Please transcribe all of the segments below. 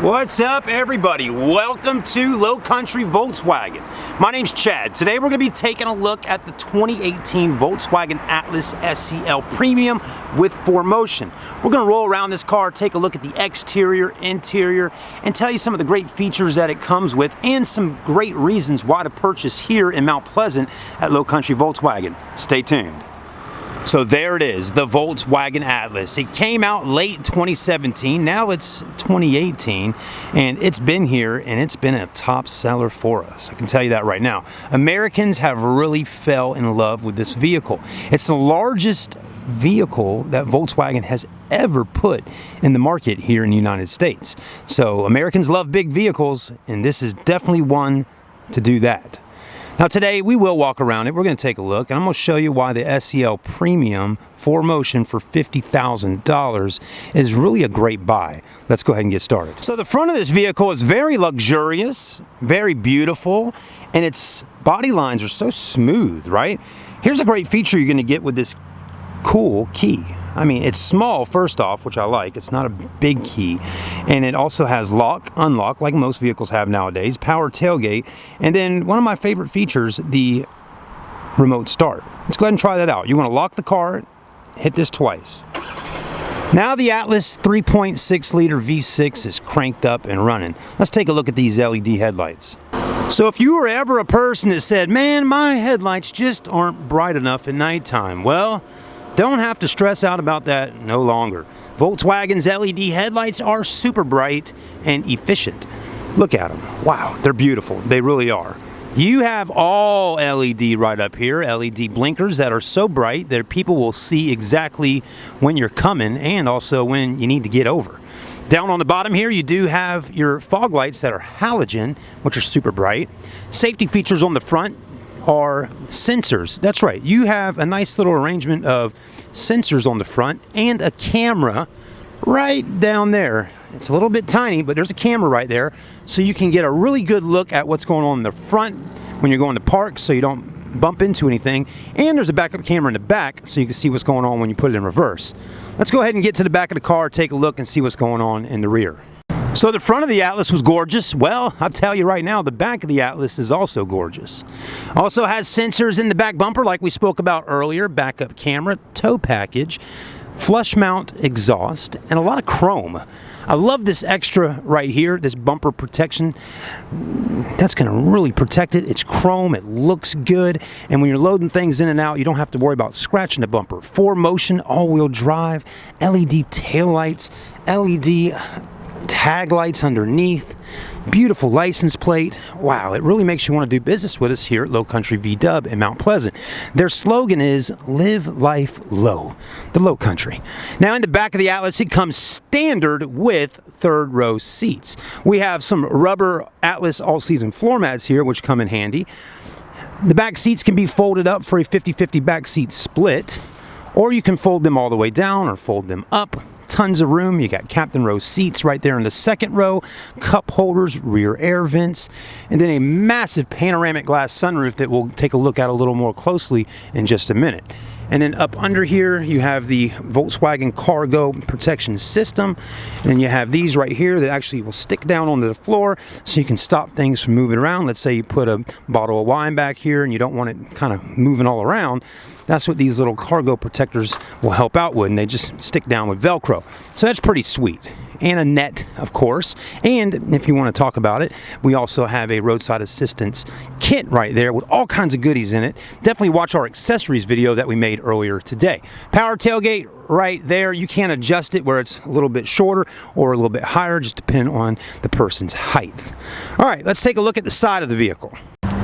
What's up, everybody? Welcome to Low Country Volkswagen. My name's Chad. Today we're going to be taking a look at the 2018 Volkswagen Atlas SEL Premium with 4Motion. We're going to roll around this car, take a look at the exterior, interior, and tell you some of the great features that it comes with and some great reasons why to purchase here in Mount Pleasant at Low Country Volkswagen. Stay tuned. So there it is, the Volkswagen Atlas. It came out late 2017, now it's 2018, and it's been here and it's been a top seller for us. I can tell you that right now. Americans have really fell in love with this vehicle. It's the largest vehicle that Volkswagen has ever put in the market here in the United States. So Americans love big vehicles, and this is definitely one to do that. Now today we will walk around it. We're going to take a look, and I'm going to show you why the SEL Premium 4Motion for $50,000 is really a great buy. Let's go ahead and get started. So the front of this vehicle is very luxurious, very beautiful, and its body lines are so smooth, right? Here's a great feature you're going to get with this cool key. I mean, it's small first off, which I like. It's not a big key. And it also has lock, unlock, like most vehicles have nowadays, power tailgate, and then one of my favorite features, the remote start. Let's go ahead and try that out. You want to lock the car, hit this twice. Now the Atlas 3.6 liter V6 is cranked up and running. Let's take a look at these LED headlights. So if you were ever a person that said, man, my headlights just aren't bright enough at nighttime, well, don't have to stress out about that no longer. Volkswagen's LED headlights are super bright and efficient. Look at them. Wow, they're beautiful. They really are. You have all LED right up here, LED blinkers that are so bright that people will see exactly when you're coming and also when you need to get over. Down on the bottom here, you do have your fog lights that are halogen, which are super bright. Safety features on the front are sensors. That's right, you have a nice little arrangement of sensors on the front and a camera right down there. It's a little bit tiny, but there's a camera right there, so you can get a really good look at what's going on in the front when you're going to park, so you don't bump into anything. And there's a backup camera in the back, so you can see what's going on when you put it in reverse. Let's go ahead and get to the back of the car, take a look, and see what's going on in the rear. So the front of the Atlas was gorgeous. Well, I'll tell you right now, the back of the Atlas is also gorgeous. Also has sensors in the back bumper like we spoke about earlier, backup camera, tow package, flush mount exhaust, and a lot of chrome. I love this extra right here, this bumper protection. That's going to really protect it. It's chrome, it looks good, and when you're loading things in and out, you don't have to worry about scratching the bumper. 4Motion, all-wheel drive, LED taillights, LED tag lights underneath, beautiful license plate. Wow, it really makes you want to do business with us here at Low Country VW in Mount Pleasant. Their slogan is live life low, the Low Country. Now in the back of the Atlas, it comes standard with third row seats. We have some rubber Atlas all-season floor mats here, which come in handy. The back seats can be folded up for a 50-50 back seat split, or you can fold them all the way down or fold them up. Tons of room. You got captain row seats right there in the second row, cup holders, rear air vents, and then a massive panoramic glass sunroof that we'll take a look at a little more closely in just a minute. And then up under here, you have the Volkswagen cargo protection system. And you have these right here that actually will stick down onto the floor so you can stop things from moving around. Let's say you put a bottle of wine back here and you don't want it kind of moving all around. That's what these little cargo protectors will help out with, and they just stick down with Velcro. So that's pretty sweet. And a net, of course. And if you want to talk about it, we also have a roadside assistance kit right there with all kinds of goodies in it. Definitely watch our accessories video that we made earlier today. Power tailgate right there. You can adjust it where it's a little bit shorter or a little bit higher, just depending on the person's height. All right, let's take a look at the side of the vehicle.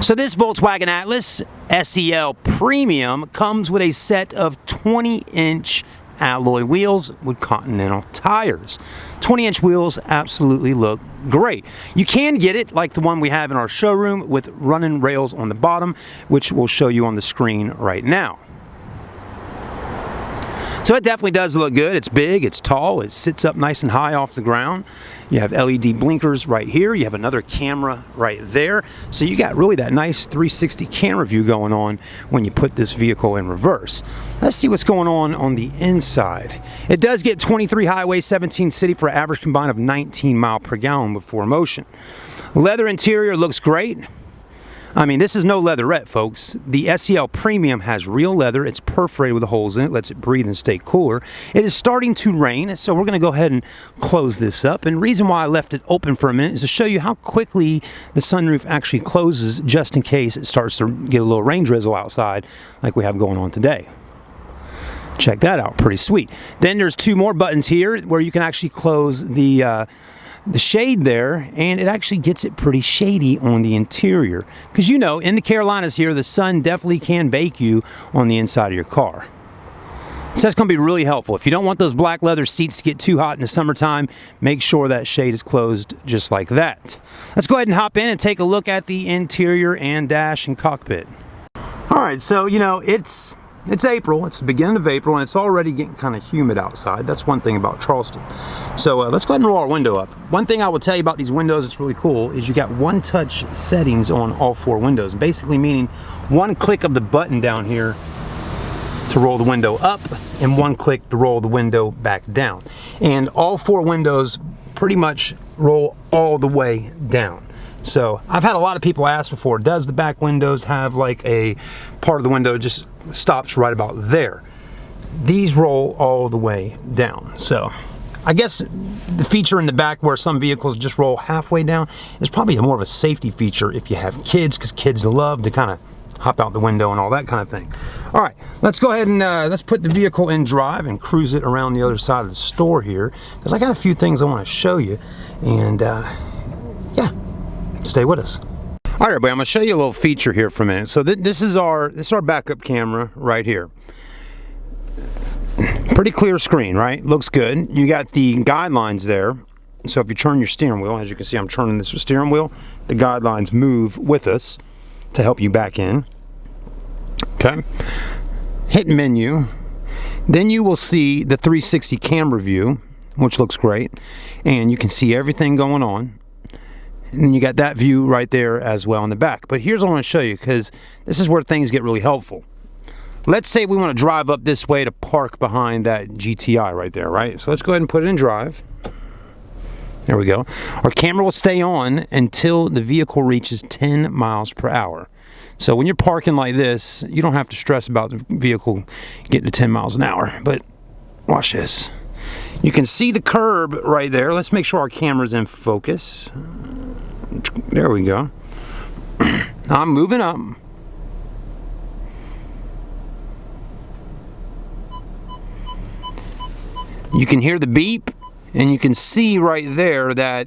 So this Volkswagen Atlas SEL Premium comes with a set of 20-inch alloy wheels with Continental tires. 20-inch wheels absolutely look great. You can get it like the one we have in our showroom with running rails on the bottom, which we'll show you on the screen right now. So it definitely does look good. It's big, it's tall, it sits up nice and high off the ground. You have LED blinkers right here. You have another camera right there. So you got really that nice 360 camera view going on when you put this vehicle in reverse. Let's see what's going on the inside. It does get 23 highway, 17 city for an average combined of 19 miles per gallon with 4 motion. Leather interior looks great. I mean, this is no leatherette, folks. The SEL Premium has real leather. It's perforated with holes in it, lets it breathe and stay cooler. It is starting to rain, so we're going to go ahead and close this up. And the reason why I left it open for a minute is to show you how quickly the sunroof actually closes, just in case it starts to get a little rain drizzle outside like we have going on today. Check that out, pretty sweet. Then there's 2 more buttons here where you can actually close the shade there, and it actually gets it pretty shady on the interior. Because you know, in the Carolinas here, the sun definitely can bake you on the inside of your car. So that's going to be really helpful. If you don't want those black leather seats to get too hot in the summertime, make sure that shade is closed just like that. Let's go ahead and hop in and take a look at the interior and dash and cockpit. Alright, so you know, it's April, it's the beginning of April, and it's already getting kind of humid outside. That's one thing about Charleston. So let's go ahead and roll our window up. One thing I will tell you about these windows that's really cool is you got one-touch settings on all 4 windows, basically meaning one click of the button down here to roll the window up and one click to roll the window back down. And all 4 windows pretty much roll all the way down. So I've had a lot of people ask before, does the back windows have like a part of the window that just stops right about there? These roll all the way down. So I guess the feature in the back where some vehicles just roll halfway down is probably more of a safety feature if you have kids, because kids love to kind of hop out the window and all that kind of thing. All right, let's go ahead and let's put the vehicle in drive and cruise it around the other side of the store here, because I got a few things I want to show you, and yeah, stay with us. All right, everybody, I'm going to show you a little feature here for a minute. So this is our backup camera right here. Pretty clear screen, right? Looks good. You got the guidelines there. So if you turn your steering wheel, as you can see, I'm turning this steering wheel, the guidelines move with us to help you back in. Okay. Hit menu. Then you will see the 360 camera view, which looks great. And you can see everything going on. And you got that view right there as well in the back. But here's what I want to show you, because this is where things get really helpful. Let's say we want to drive up this way to park behind that GTI right there, right? So let's go ahead and put it in drive. There we go. Our camera will stay on until the vehicle reaches 10 miles per hour. So when you're parking like this, you don't have to stress about the vehicle getting to 10 miles an hour. But watch this. You can see the curb right there. Let's make sure our camera's in focus. There we go. I'm moving up. You can hear the beep, and you can see right there that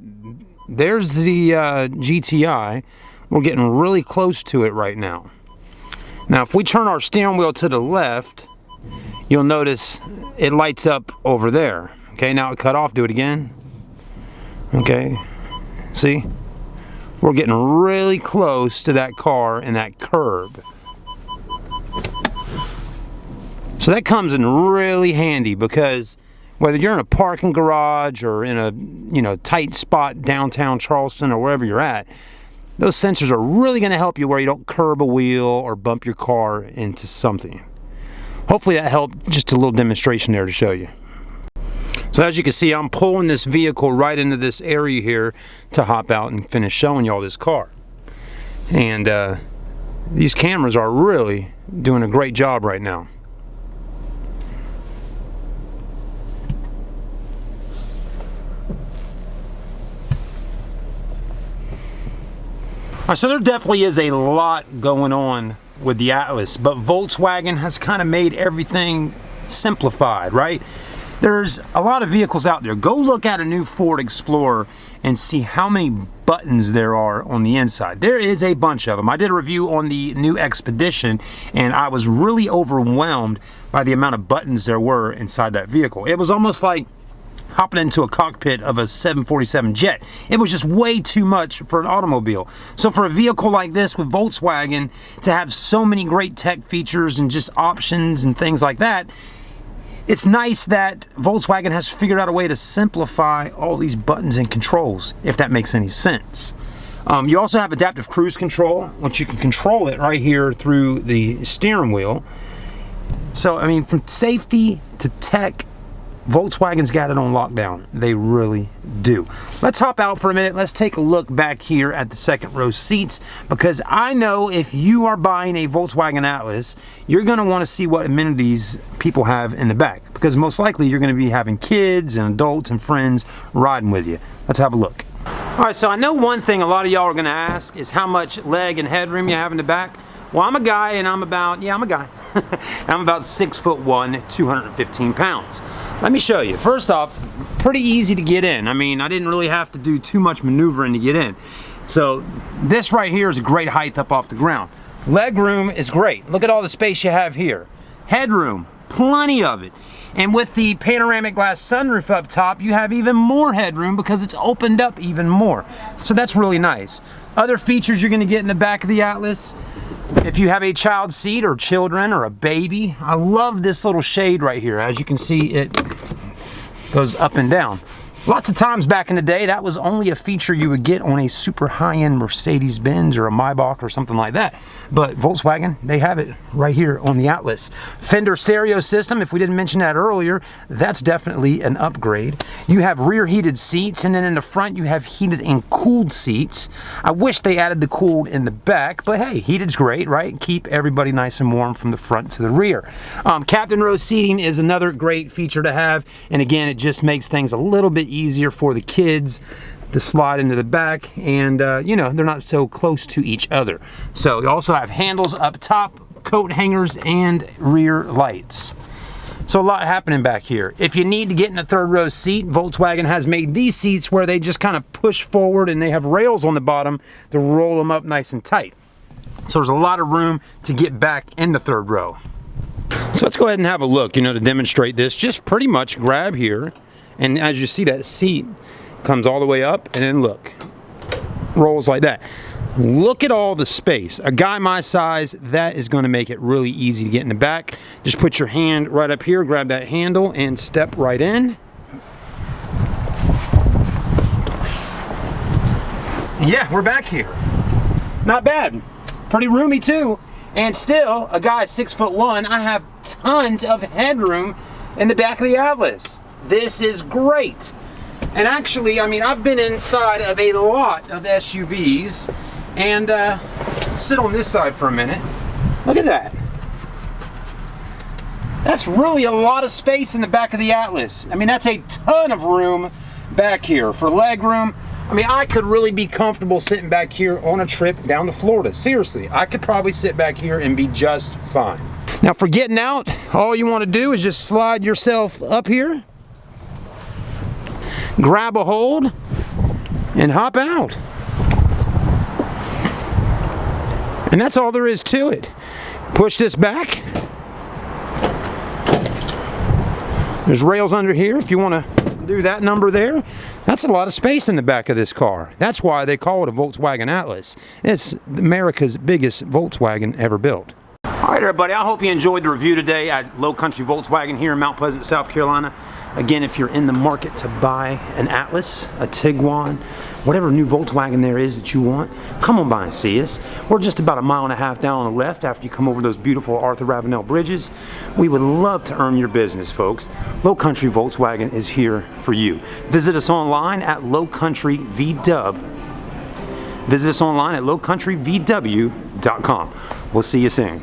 there's the GTI. We're getting really close to it right now. Now, if we turn our steering wheel to the left, you'll notice it lights up over there. Okay, now it cut off. Do it again. Okay, see? We're getting really close to that car and that curb. So that comes in really handy, because whether you're in a parking garage or in a tight spot downtown Charleston or wherever you're at, those sensors are really going to help you where you don't curb a wheel or bump your car into something. Hopefully that helped. Just a little demonstration there to show you. So as you can see, I'm pulling this vehicle right into this area here to hop out and finish showing you all this car. And these cameras are really doing a great job right now. So there definitely is a lot going on with the Atlas, but Volkswagen has kind of made everything simplified, right? There's a lot of vehicles out there. Go look at a new Ford Explorer and see how many buttons there are on the inside. There is a bunch of them. I did a review on the new Expedition, and I was really overwhelmed by the amount of buttons there were inside that vehicle. It was almost like hopping into a cockpit of a 747 jet. It was just way too much for an automobile. So for a vehicle like this with Volkswagen to have so many great tech features and just options and things like that, It's nice that Volkswagen has figured out a way to simplify all these buttons and controls, if that makes any sense. You also have adaptive cruise control, which you can control it right here through the steering wheel. So, I mean, from safety to tech, Volkswagen's got it on lockdown. They really do. Let's hop out for a minute. Let's take a look back here at the second row seats, because I know if you are buying a Volkswagen Atlas, you're going to want to see what amenities people have in the back, because most likely you're going to be having kids and adults and friends riding with you. Let's have a look. All right, so I know one thing a lot of y'all are going to ask is how much leg and headroom you have in the back. Well, I'm a guy, and I'm about 6'1", 215 pounds. Let me show you. First off, pretty easy to get in. I mean, I didn't really have to do too much maneuvering to get in. So this right here is a great height up off the ground. Leg room is great. Look at all the space you have here. Headroom, plenty of it. And with the panoramic glass sunroof up top, you have even more headroom because it's opened up even more. So that's really nice. Other features you're going to get in the back of the Atlas, if you have a child seat or children or a baby, I love this little shade right here. As you can see, it goes up and down. Lots of times back in the day, that was only a feature you would get on a super high-end Mercedes-Benz or a Maybach or something like that. But Volkswagen, they have it right here on the Atlas. Fender stereo system, if we didn't mention that earlier, that's definitely an upgrade. You have rear heated seats, and then in the front you have heated and cooled seats. I wish they added the cooled in the back, but hey, heated's great, right? Keep everybody nice and warm from the front to the rear. Captain row seating is another great feature to have, and again, it just makes things a little bit easier for the kids to slide into the back, and you know, they're not so close to each other. So you also have handles up top, coat hangers, and rear lights. So a lot happening back here. If you need to get in a third row seat, Volkswagen has made these seats where they just kind of push forward, and they have rails on the bottom to roll them up nice and tight. So there's a lot of room to get back in the third row. So let's go ahead and have a look, you know, to demonstrate this. Just pretty much grab here, and as you see, that seat comes all the way up, and then look, rolls like that. Look at all the space. A guy my size, that is going to make it really easy to get in the back. Just put your hand right up here, grab that handle, and step right in. Yeah, we're back here. Not bad. Pretty roomy too. And still, a guy 6'1", I have tons of headroom in the back of the Atlas. This is great. And actually, I mean, I've been inside of a lot of SUVs, and sit on this side for a minute. Look at that. That's really a lot of space in the back of the Atlas. I mean, that's a ton of room back here for leg room. I mean, I could really be comfortable sitting back here on a trip down to Florida. Seriously, I could probably sit back here and be just fine. Now, for getting out, all you want to do is just slide yourself up here, grab a hold, and hop out. And that's all there is to it. Push this back. There's rails under here if you want to do that number there. That's a lot of space in the back of this car. That's why they call it a Volkswagen Atlas. It's America's biggest Volkswagen ever built. All right, everybody, I hope you enjoyed the review today at Low Country Volkswagen here in Mount Pleasant, South Carolina. Again, if you're in the market to buy an Atlas, a Tiguan, whatever new Volkswagen there is that you want, come on by and see us. We're just about 1.5 miles down on the left after you come over those beautiful Arthur Ravenel bridges. We would love to earn your business, folks. Low Country Volkswagen is here for you. Visit us online at lowcountryvw.com. Visit us online at lowcountryvw.com. We'll see you soon.